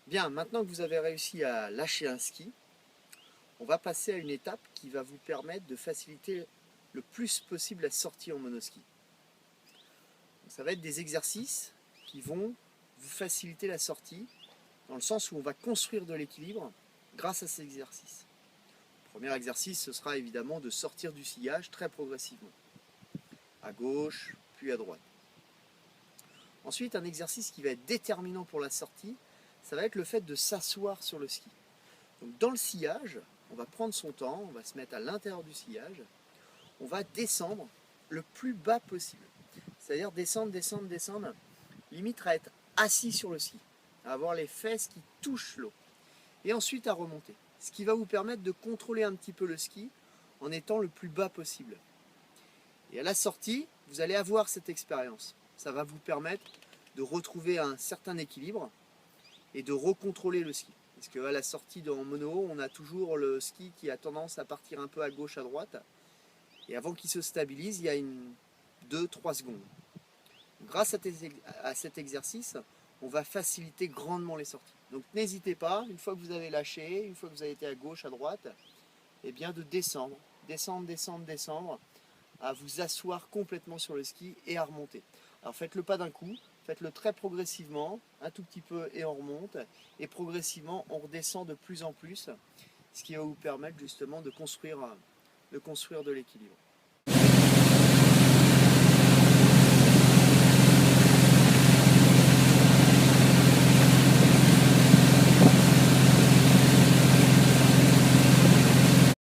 Bien, maintenant que vous avez réussi à lâcher un ski, on va passer à une étape qui va vous permettre de faciliter le plus possible la sortie en monoski. Donc, ça va être des exercices qui vont vous faciliter la sortie, dans le sens où on va construire de l'équilibre grâce à ces exercices. Le premier exercice, ce sera évidemment de sortir du sillage très progressivement, à gauche, puis à droite. Ensuite, un exercice qui va être déterminant pour la sortie, ça va être le fait de s'asseoir sur le ski. Donc dans le sillage, on va prendre son temps, on va se mettre à l'intérieur du sillage, on va descendre le plus bas possible. C'est-à-dire descendre, descendre, descendre, limite à être assis sur le ski, à avoir les fesses qui touchent l'eau. Et ensuite à remonter. Ce qui va vous permettre de contrôler un petit peu le ski en étant le plus bas possible. Et à la sortie, vous allez avoir cette expérience. Ça va vous permettre de retrouver un certain équilibre et de recontrôler le ski. Parce qu'à la sortie en mono, on a toujours le ski qui a tendance à partir un peu à gauche, à droite. Et avant qu'il se stabilise, il y a 2-3 secondes. Grâce à cet exercice, on va faciliter grandement les sorties. Donc n'hésitez pas, une fois que vous avez lâché, une fois que vous avez été à gauche, à droite, eh bien de descendre, descendre, descendre, descendre, à vous asseoir complètement sur le ski et à remonter. Alors faites-le pas d'un coup, faites-le très progressivement, un tout petit peu et on remonte, et progressivement on redescend de plus en plus, ce qui va vous permettre justement de construire de l'équilibre.